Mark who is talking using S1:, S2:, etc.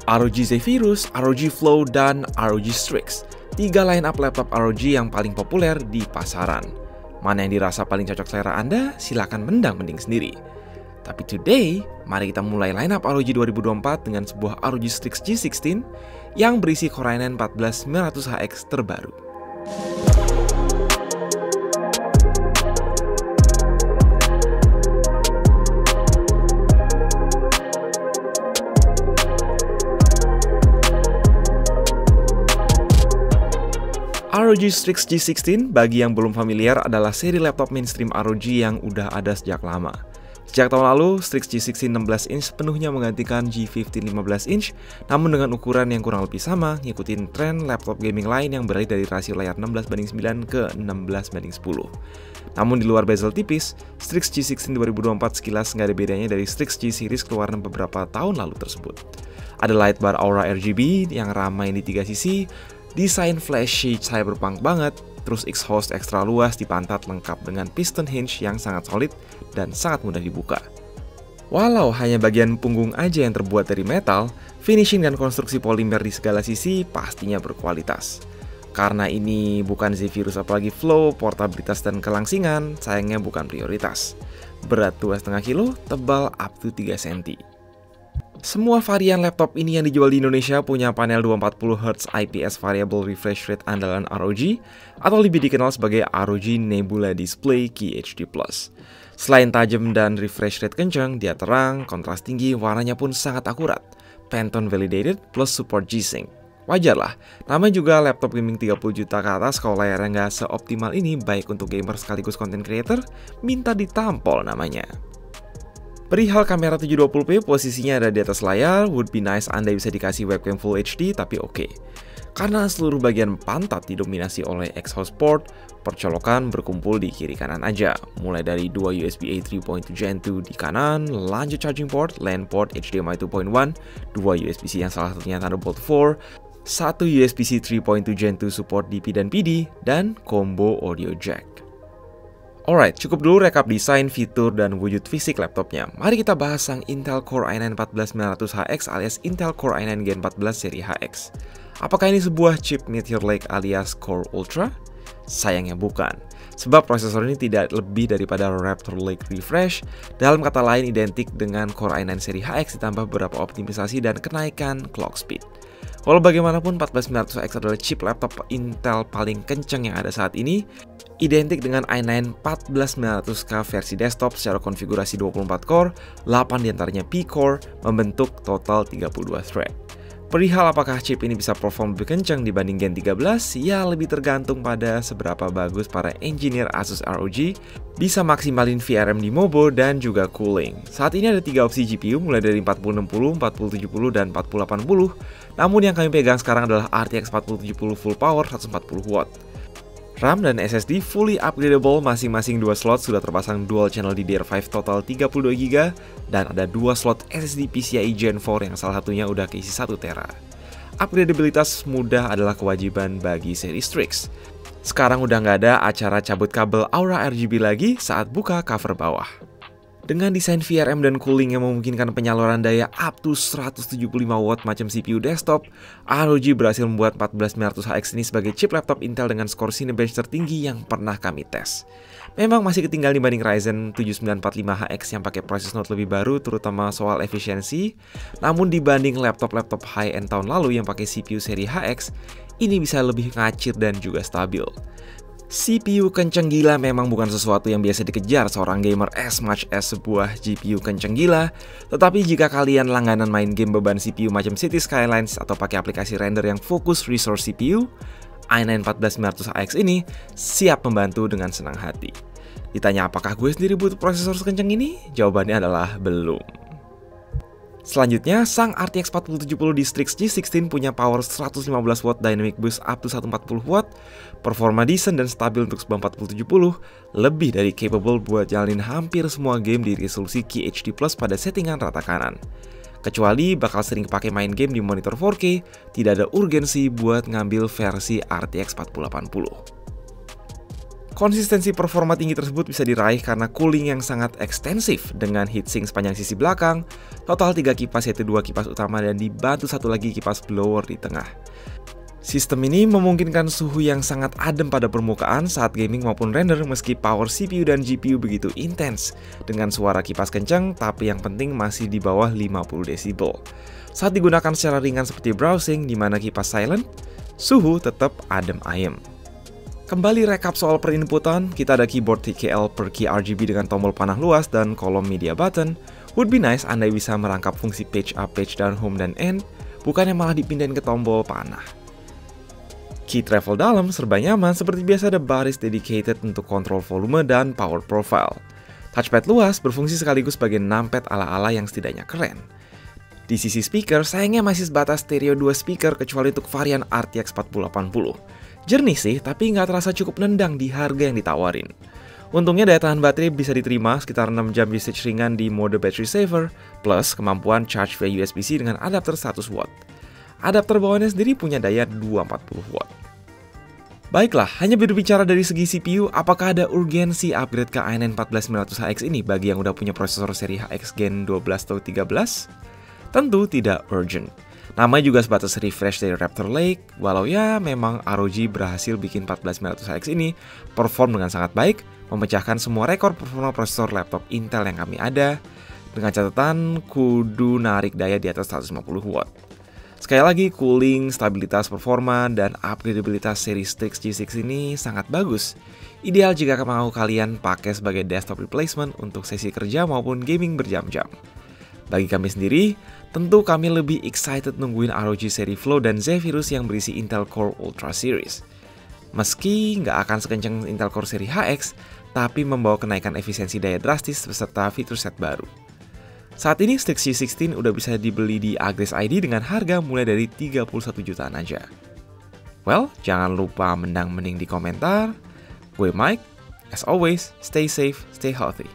S1: ROG Zephyrus, ROG Flow, dan ROG Strix. 3 line-up laptop ROG yang paling populer di pasaran. Mana yang dirasa paling cocok selera Anda, silakan mending sendiri. Tapi today, mari kita mulai line-up ROG 2024 dengan sebuah ROG Strix G16 yang berisi Core i9 14900HX terbaru. ROG Strix G16, bagi yang belum familiar, adalah seri laptop mainstream ROG yang udah ada sejak lama. Sejak tahun lalu, Strix G16 16 inch sepenuhnya menggantikan G15 15 inch, namun dengan ukuran yang kurang lebih sama, ngikutin tren laptop gaming lain yang beralih dari rasio layar 16:9 ke 16:10. Namun di luar bezel tipis, Strix G16 2024 sekilas nggak ada bedanya dari Strix G series keluaran beberapa tahun lalu tersebut. Ada light bar Aura RGB yang ramai di 3 sisi, desain flashy cyberpunk banget, terus exhaust ekstra luas di pantat lengkap dengan piston hinge yang sangat solid dan sangat mudah dibuka. Walau hanya bagian punggung aja yang terbuat dari metal, finishing dan konstruksi polimer di segala sisi pastinya berkualitas. Karena ini bukan Zephyrus apalagi Flow, portabilitas dan kelangsingan sayangnya bukan prioritas. Berat 2,5 kg, tebal up to 3 cm. Semua varian laptop ini yang dijual di Indonesia punya panel 240Hz IPS Variable Refresh Rate andalan ROG, atau lebih dikenal sebagai ROG Nebula Display QHD+. Selain tajam dan refresh rate kencang, dia terang, kontras tinggi, warnanya pun sangat akurat. Pantone validated plus support G-Sync. Wajar lah, namanya juga laptop gaming 30 juta ke atas kalau layarnya nggak seoptimal ini, baik untuk gamer sekaligus content creator, minta ditampol namanya. Perihal kamera 720p, posisinya ada di atas layar, would be nice Anda bisa dikasih webcam Full HD, tapi oke. Karena seluruh bagian pantat didominasi oleh exhaust port, percolokan berkumpul di kiri kanan aja. Mulai dari 2 USB-A 3.2 Gen 2 di kanan, lanjut charging port, LAN port, HDMI 2.1, 2 USB-C yang salah satunya Thunderbolt 4, 1 USB-C 3.2 Gen 2 support DP dan PD, dan combo audio jack. Alright, cukup dulu rekap desain, fitur, dan wujud fisik laptopnya. Mari kita bahas sang Intel Core i9 14900HX alias Intel Core i9 Gen 14 seri HX. Apakah ini sebuah chip Meteor Lake alias Core Ultra? Sayangnya bukan, sebab prosesor ini tidak lebih daripada Raptor Lake Refresh, dalam kata lain identik dengan Core i9 seri HX ditambah beberapa optimisasi dan kenaikan clock speed. Walau bagaimanapun 14900X adalah chip laptop Intel paling kencang yang ada saat ini, identik dengan i9 14900K versi desktop secara konfigurasi 24 core, 8 diantaranya P-core, membentuk total 32 thread. Perihal apakah chip ini bisa perform lebih kencang dibanding Gen 13, ya lebih tergantung pada seberapa bagus para engineer Asus ROG bisa maksimalin VRM di Mobo dan juga cooling. Saat ini ada 3 opsi GPU mulai dari 4060, 4070, dan 4080, namun yang kami pegang sekarang adalah RTX 4070 full power 140W. RAM dan SSD fully upgradable, masing-masing 2 slot sudah terpasang dual channel DDR5 total 32GB, dan ada 2 slot SSD PCIe Gen 4 yang salah satunya udah keisi 1 tera. Upgradabilitas mudah adalah kewajiban bagi seri Strix. Sekarang udah nggak ada acara cabut kabel Aura RGB lagi saat buka cover bawah. Dengan desain VRM dan cooling yang memungkinkan penyaluran daya up to 175W macam CPU desktop, ROG berhasil membuat 14900HX ini sebagai chip laptop Intel dengan skor Cinebench tertinggi yang pernah kami tes. Memang masih ketinggalan dibanding Ryzen 7945HX yang pakai proses Note lebih baru, terutama soal efisiensi. Namun dibanding laptop-laptop high-end tahun lalu yang pakai CPU seri HX, ini bisa lebih ngacir dan juga stabil. CPU kenceng gila memang bukan sesuatu yang biasa dikejar seorang gamer as much as sebuah GPU kenceng gila, tetapi jika kalian langganan main game beban CPU macam City Skylines atau pakai aplikasi render yang fokus resource CPU, i9 14900HX ini siap membantu dengan senang hati. Ditanya apakah gue sendiri butuh prosesor sekencang ini? Jawabannya adalah belum. Selanjutnya, sang RTX 4070 di Strix G16 punya power 115W dynamic boost up to 140W, performa decent dan stabil untuk sebuah 4070, lebih dari capable buat jalanin hampir semua game di resolusi QHD+ pada settingan rata kanan. Kecuali bakal sering kepake main game di monitor 4K, tidak ada urgensi buat ngambil versi RTX 4080. Konsistensi performa tinggi tersebut bisa diraih karena cooling yang sangat ekstensif dengan heatsink sepanjang sisi belakang, total 3 kipas yaitu 2 kipas utama dan dibantu satu lagi kipas blower di tengah. Sistem ini memungkinkan suhu yang sangat adem pada permukaan saat gaming maupun render meski power CPU dan GPU begitu intens dengan suara kipas kencang tapi yang penting masih di bawah 50 desibel. Saat digunakan secara ringan seperti browsing di mana kipas silent, suhu tetap adem ayem. Kembali rekap soal perinputan, kita ada keyboard TKL per key RGB dengan tombol panah luas dan kolom media button. Would be nice andai bisa merangkap fungsi page up, page down, home, dan end, bukannya malah dipindahin ke tombol panah. Key travel dalam serba nyaman, seperti biasa ada baris dedicated untuk kontrol volume dan power profile. Touchpad luas berfungsi sekaligus sebagai numpad ala-ala yang setidaknya keren. Di sisi speaker, sayangnya masih sebatas stereo 2 speaker kecuali untuk varian RTX 4080. Jernih sih, tapi nggak terasa cukup nendang di harga yang ditawarin. Untungnya daya tahan baterai bisa diterima sekitar 6 jam usage ringan di mode battery saver, plus kemampuan charge via USB-C dengan adapter 100 watt. Adapter bawahnya sendiri punya daya 240 watt. Baiklah, hanya berbicara dari segi CPU, apakah ada urgensi upgrade ke i9 14900HX ini bagi yang udah punya prosesor seri HX Gen 12 atau 13? Tentu tidak urgent. Namanya juga sebatas refresh dari Raptor Lake, walau ya memang ROG berhasil bikin 14900HX ini perform dengan sangat baik, memecahkan semua rekor performa prosesor laptop Intel yang kami ada, dengan catatan kudu narik daya di atas 150 watt. Sekali lagi, cooling, stabilitas performa, dan upgradabilitas seri Strix G6 ini sangat bagus. Ideal jika mau kalian pakai sebagai desktop replacement untuk sesi kerja maupun gaming berjam-jam. Bagi kami sendiri, tentu kami lebih excited nungguin ROG seri Flow dan Zephyrus yang berisi Intel Core Ultra Series. Meski nggak akan sekencang Intel Core seri HX, tapi membawa kenaikan efisiensi daya drastis beserta fitur set baru. Saat ini Strix G16 udah bisa dibeli di Agres ID dengan harga mulai dari 31 jutaan aja. Well, jangan lupa mendang-mending di komentar. Gue Mike, as always, stay safe, stay healthy.